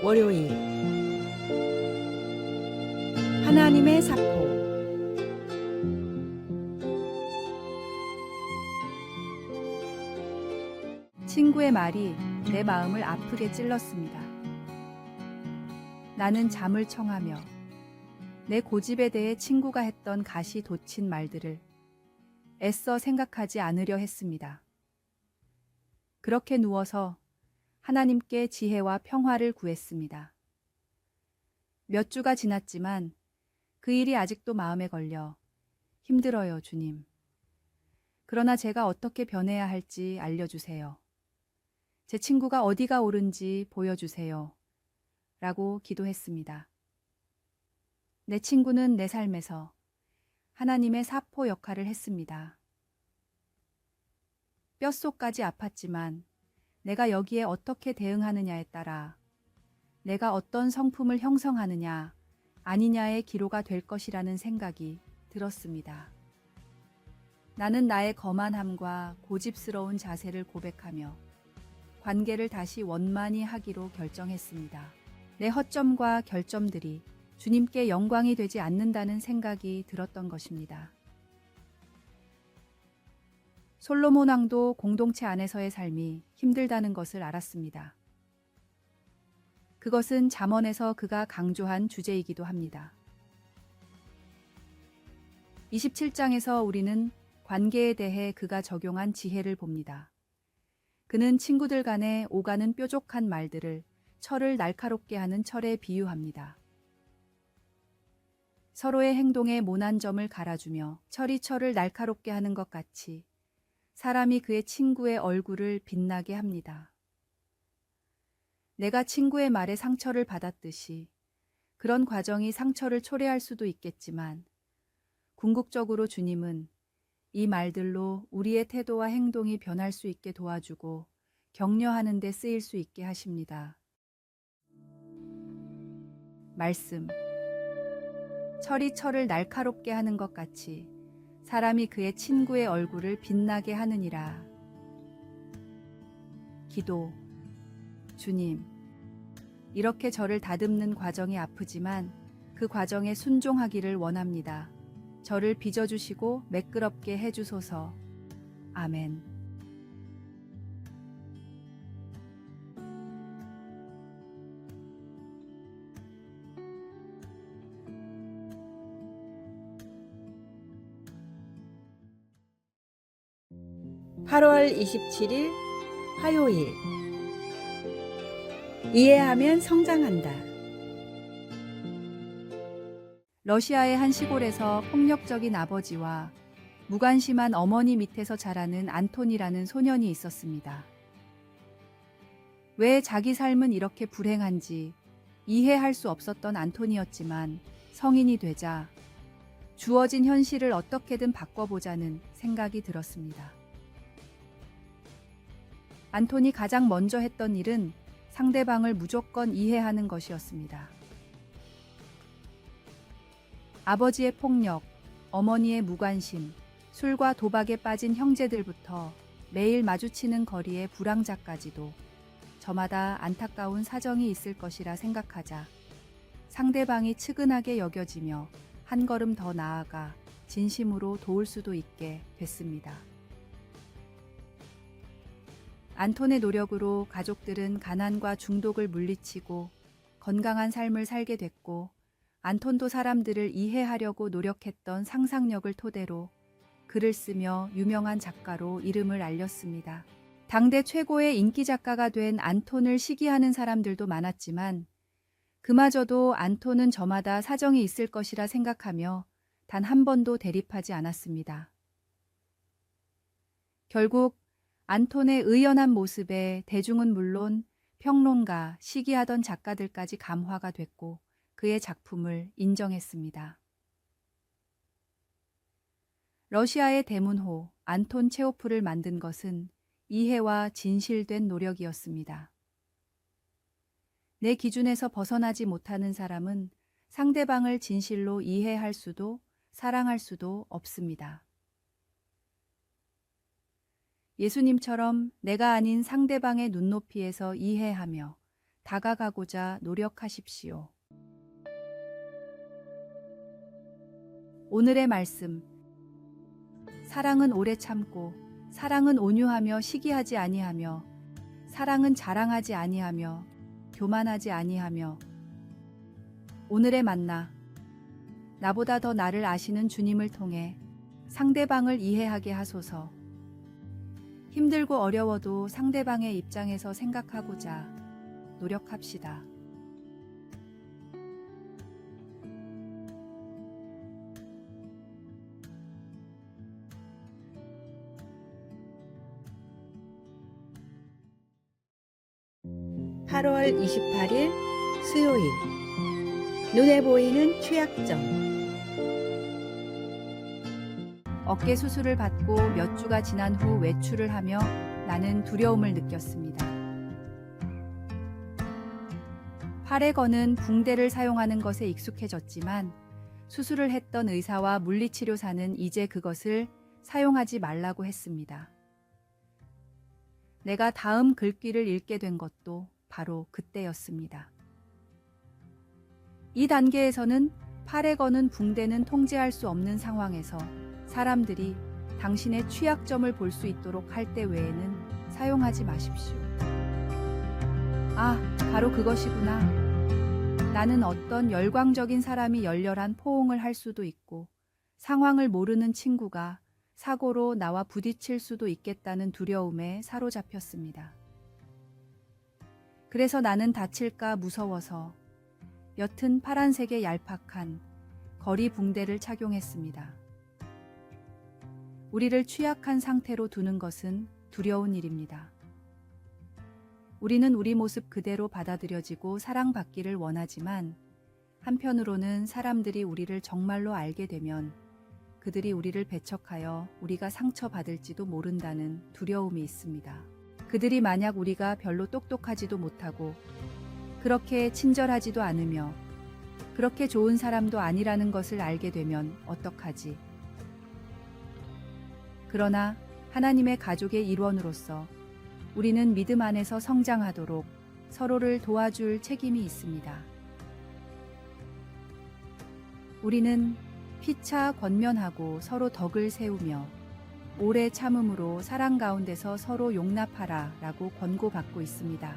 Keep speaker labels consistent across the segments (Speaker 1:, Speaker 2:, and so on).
Speaker 1: 월요일 하나님의 사포.
Speaker 2: 친구의 말이 내 마음을 아프게 찔렀습니다. 나는 잠을 청하며 내 고집에 대해 친구가 했던 가시 돋친 말들을 애써 생각하지 않으려 했습니다. 그렇게 누워서 하나님께 지혜와 평화를 구했습니다. 몇 주가 지났지만 그 일이 아직도 마음에 걸려 힘들어요, 주님. 그러나 제가 어떻게 변해야 할지 알려주세요. 제 친구가 어디가 옳은지 보여주세요. 라고 기도했습니다. 내 친구는 내 삶에서 하나님의 사포 역할을 했습니다. 뼛속까지 아팠지만 내가 여기에 어떻게 대응하느냐에 따라 내가 어떤 성품을 형성하느냐 아니냐의 기로가 될 것이라는 생각이 들었습니다. 나는 나의 거만함과 고집스러운 자세를 고백하며 관계를 다시 원만히 하기로 결정했습니다. 내 허점과 결점들이 주님께 영광이 되지 않는다는 생각이 들었던 것입니다. 솔로몬 왕도 공동체 안에서의 삶이 힘들다는 것을 알았습니다. 그것은 잠언에서 그가 강조한 주제이기도 합니다. 27장에서 우리는 관계에 대해 그가 적용한 지혜를 봅니다. 그는 친구들 간에 오가는 뾰족한 말들을 철을 날카롭게 하는 철에 비유합니다. 서로의 행동에 모난 점을 갈아주며 철이 철을 날카롭게 하는 것 같이 사람이 그의 친구의 얼굴을 빛나게 합니다. 내가 친구의 말에 상처를 받았듯이 그런 과정이 상처를 초래할 수도 있겠지만 궁극적으로 주님은 이 말들로 우리의 태도와 행동이 변할 수 있게 도와주고 격려하는 데 쓰일 수 있게 하십니다. 말씀. 철이 철을 날카롭게 하는 것 같이 사람이 그의 친구의 얼굴을 빛나게 하느니라. 기도. 주님, 이렇게 저를 다듬는 과정이 아프지만 그 과정에 순종하기를 원합니다. 저를 빚어주시고 매끄럽게 해주소서. 아멘.
Speaker 1: (8월 27일) 화요일. 이해하면 성장한다.
Speaker 2: 러시아의 한 시골에서 폭력적인 아버지와 무관심한 어머니 밑에서 자라는 안톤이라는 소년이 있었습니다. 왜 자기 삶은 이렇게 불행한지 이해할 수 없었던 안톤이었지만 성인이 되자 주어진 현실을 어떻게든 바꿔보자는 생각이 들었습니다. 안톤이 가장 먼저 했던 일은 상대방을 무조건 이해하는 것이었습니다. 아버지의 폭력, 어머니의 무관심, 술과 도박에 빠진 형제들부터 매일 마주치는 거리의 불황자까지도 저마다 안타까운 사정이 있을 것이라 생각하자 상대방이 측은하게 여겨지며 한 걸음 더 나아가 진심으로 도울 수도 있게 됐습니다. 안톤의 노력으로 가족들은 가난과 중독을 물리치고 건강한 삶을 살게 됐고 안톤도 사람들을 이해하려고 노력했던 상상력을 토대로 글을 쓰며 유명한 작가로 이름을 알렸습니다. 당대 최고의 인기 작가가 된 안톤을 시기하는 사람들도 많았지만 그마저도 안톤은 저마다 사정이 있을 것이라 생각하며 단 한 번도 대립하지 않았습니다. 결국 안톤의 의연한 모습에 대중은 물론 평론가, 시기하던 작가들까지 감화가 됐고 그의 작품을 인정했습니다. 러시아의 대문호 안톤 체호프를 만든 것은 이해와 진실된 노력이었습니다. 내 기준에서 벗어나지 못하는 사람은 상대방을 진실로 이해할 수도 사랑할 수도 없습니다. 예수님처럼 내가 아닌 상대방의 눈높이에서 이해하며 다가가고자 노력하십시오. 오늘의 말씀. 사랑은 오래 참고, 사랑은 온유하며 시기하지 아니하며, 사랑은 자랑하지 아니하며, 교만하지 아니하며. 오늘의 만나. 나보다 더 나를 아시는 주님을 통해 상대방을 이해하게 하소서. 힘들고 어려워도 상대방의 입장에서 생각하고자 노력합시다.
Speaker 1: (8월 28일) 수요일. 눈에 보이는 취약점.
Speaker 2: 어깨 수술을 받고 몇 주가 지난 후 외출을 하며 나는 두려움을 느꼈습니다. 팔에 거는 붕대를 사용하는 것에 익숙해졌지만 수술을 했던 의사와 물리치료사는 이제 그것을 사용하지 말라고 했습니다. 내가 다음 글귀를 읽게 된 것도 바로 그때였습니다. 이 단계에서는 팔에 거는 붕대는 통제할 수 없는 상황에서 사람들이 당신의 취약점을 볼 수 있도록 할 때 외에는 사용하지 마십시오. 아, 바로 그것이구나. 나는 어떤 열광적인 사람이 열렬한 포옹을 할 수도 있고 상황을 모르는 친구가 사고로 나와 부딪힐 수도 있겠다는 두려움에 사로잡혔습니다. 그래서 나는 다칠까 무서워서 옅은 파란색의 얄팍한 거리 붕대를 착용했습니다. 우리를 취약한 상태로 두는 것은 두려운 일입니다. 우리는 우리 모습 그대로 받아들여지고 사랑받기를 원하지만 한편으로는 사람들이 우리를 정말로 알게 되면 그들이 우리를 배척하여 우리가 상처받을지도 모른다는 두려움이 있습니다. 그들이 만약 우리가 별로 똑똑하지도 못하고 그렇게 친절하지도 않으며 그렇게 좋은 사람도 아니라는 것을 알게 되면 어떡하지? 그러나 하나님의 가족의 일원으로서 우리는 믿음 안에서 성장하도록 서로를 도와줄 책임이 있습니다. 우리는 피차 권면하고 서로 덕을 세우며 오래 참음으로 사랑 가운데서 서로 용납하라 라고 권고받고 있습니다.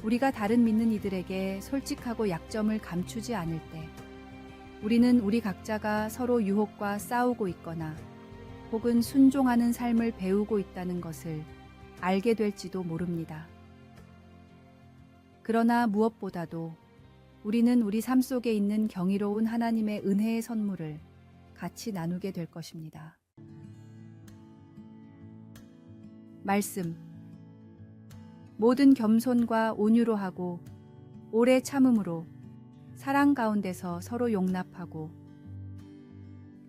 Speaker 2: 우리가 다른 믿는 이들에게 솔직하고 약점을 감추지 않을 때 우리는 우리 각자가 서로 유혹과 싸우고 있거나 혹은 순종하는 삶을 배우고 있다는 것을 알게 될지도 모릅니다. 그러나 무엇보다도 우리는 우리 삶 속에 있는 경이로운 하나님의 은혜의 선물을 같이 나누게 될 것입니다. 말씀. 모든 겸손과 온유로 하고 오래 참음으로 사랑 가운데서 서로 용납하고.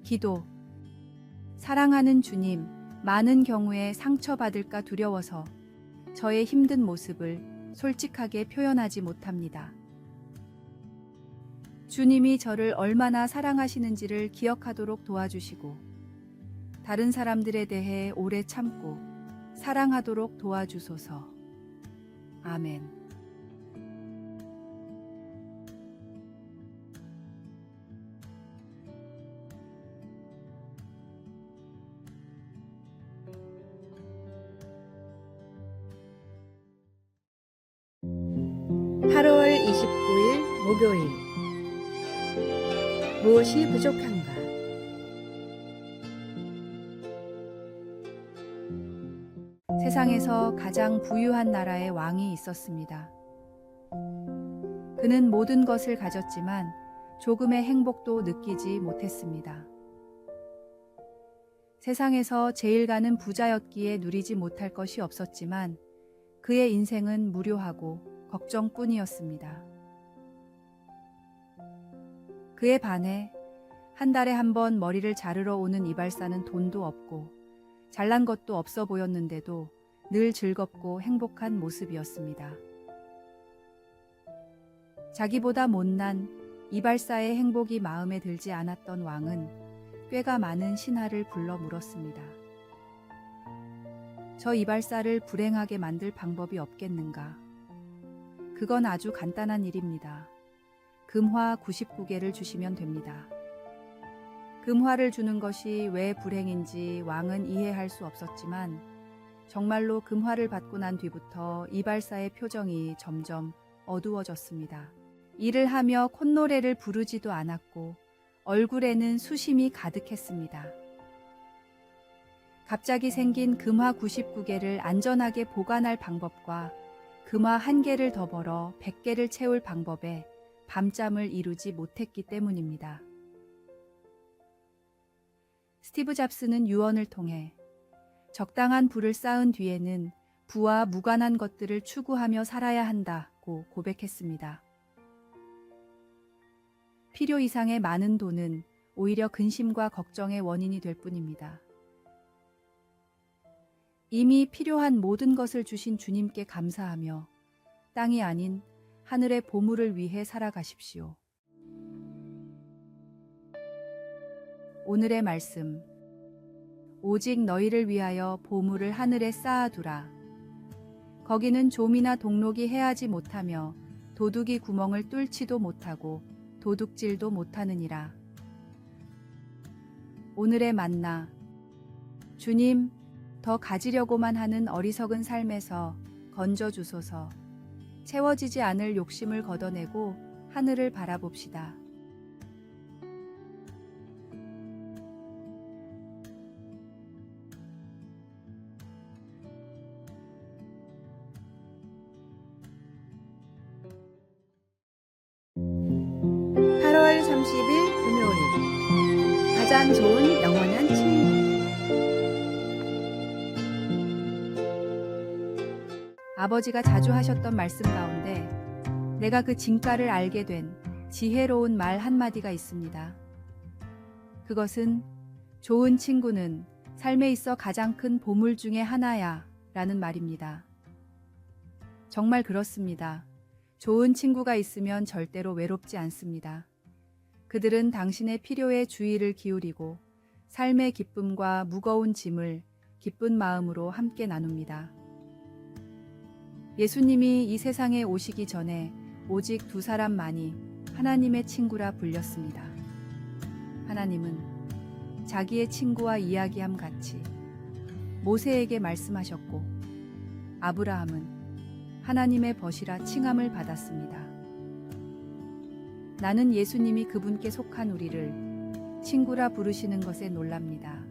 Speaker 2: 기도. 사랑하는 주님, 많은 경우에 상처받을까 두려워서 저의 힘든 모습을 솔직하게 표현하지 못합니다. 주님이 저를 얼마나 사랑하시는지를 기억하도록 도와주시고 다른 사람들에 대해 오래 참고 사랑하도록 도와주소서. 아멘.
Speaker 1: (8월 29일) 목요일. 무엇이 부족한가?
Speaker 2: 세상에서 가장 부유한 나라의 왕이 있었습니다. 그는 모든 것을 가졌지만 조금의 행복도 느끼지 못했습니다. 세상에서 제일 가는 부자였기에 누리지 못할 것이 없었지만 그의 인생은 무료하고 걱정뿐이었습니다. 그에 반해 한 달에 한 번 머리를 자르러 오는 이발사는 돈도 없고 잘난 것도 없어 보였는데도 늘 즐겁고 행복한 모습이었습니다. 자기보다 못난 이발사의 행복이 마음에 들지 않았던 왕은 꾀가 많은 신하를 불러 물었습니다. 저 이발사를 불행하게 만들 방법이 없겠는가? 그건 아주 간단한 일입니다. 금화 99개를 주시면 됩니다. 금화를 주는 것이 왜 불행인지 왕은 이해할 수 없었지만 정말로 금화를 받고 난 뒤부터 이발사의 표정이 점점 어두워졌습니다. 일을 하며 콧노래를 부르지도 않았고 얼굴에는 수심이 가득했습니다. 갑자기 생긴 금화 99개를 안전하게 보관할 방법과 금화 1개를 더 벌어 100개를 채울 방법에 밤잠을 이루지 못했기 때문입니다. 스티브 잡스는 유언을 통해 적당한 부를 쌓은 뒤에는 부와 무관한 것들을 추구하며 살아야 한다고 고백했습니다. 필요 이상의 많은 돈은 오히려 근심과 걱정의 원인이 될 뿐입니다. 이미 필요한 모든 것을 주신 주님께 감사하며 땅이 아닌 하늘의 보물을 위해 살아가십시오. 오늘의 말씀. 오직 너희를 위하여 보물을 하늘에 쌓아두라. 거기는 좀이나 동록이 해하지 못하며 도둑이 구멍을 뚫지도 못하고 도둑질도 못하느니라. 오늘의 만나. 주님, 더 가지려고만 하는 어리석은 삶에서 건져주소서. 채워지지 않을 욕심을 걷어내고 하늘을 바라봅시다.
Speaker 1: (8월 30일) 금요일 가장 좋은 영원한 친구.
Speaker 2: 아버지가 자주 하셨던 말씀 가운데 내가 그 진가를 알게 된 지혜로운 말 한마디가 있습니다. 그것은 좋은 친구는 삶에 있어 가장 큰 보물 중에 하나야 라는 말입니다. 정말 그렇습니다. 좋은 친구가 있으면 절대로 외롭지 않습니다. 그들은 당신의 필요에 주의를 기울이고 삶의 기쁨과 무거운 짐을 기쁜 마음으로 함께 나눕니다. 예수님이 이 세상에 오시기 전에 오직 2사람만이 하나님의 친구라 불렸습니다. 하나님은 자기의 친구와 이야기함 같이 모세에게 말씀하셨고 아브라함은 하나님의 벗이라 칭함을 받았습니다. 나는 예수님이 그분께 속한 우리를 친구라 부르시는 것에 놀랍니다.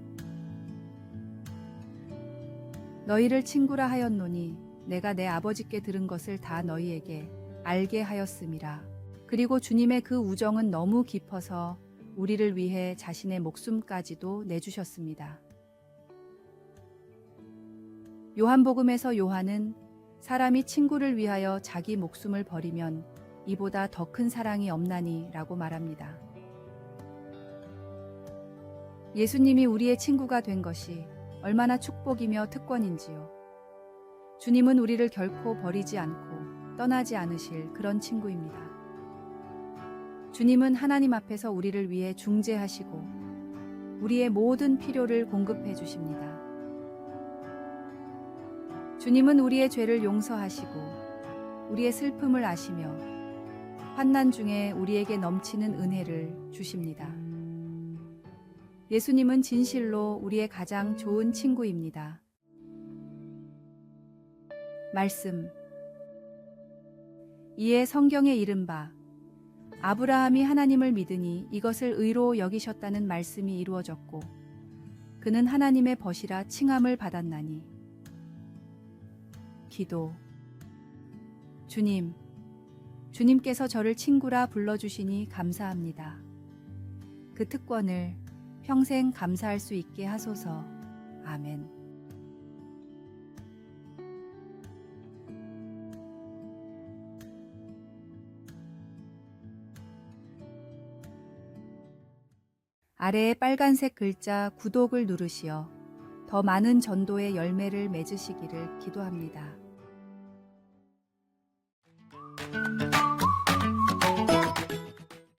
Speaker 2: 너희를 친구라 하였노니 내가 내 아버지께 들은 것을 다 너희에게 알게 하였음이라. 그리고 주님의 그 우정은 너무 깊어서 우리를 위해 자신의 목숨까지도 내주셨습니다. 요한복음에서 요한은 사람이 친구를 위하여 자기 목숨을 버리면 이보다 더 큰 사랑이 없나니 라고 말합니다. 예수님이 우리의 친구가 된 것이 얼마나 축복이며 특권인지요. 주님은 우리를 결코 버리지 않고 떠나지 않으실 그런 친구입니다. 주님은 하나님 앞에서 우리를 위해 중재하시고 우리의 모든 필요를 공급해 주십니다. 주님은 우리의 죄를 용서하시고 우리의 슬픔을 아시며 환난 중에 우리에게 넘치는 은혜를 주십니다. 예수님은 진실로 우리의 가장 좋은 친구입니다. 말씀. 이에 성경에 이른 바 아브라함이 하나님을 믿으니 이것을 의로 여기셨다는 말씀이 이루어졌고 그는 하나님의 벗이라 칭함을 받았나니. 기도. 주님, 주님께서 저를 친구라 불러주시니 감사합니다. 그 특권을 평생 감사할 수 있게 하소서. 아멘. 아래에 빨간색 글자 구독을 누르시어 더 많은 전도의 열매를 맺으시기를 기도합니다.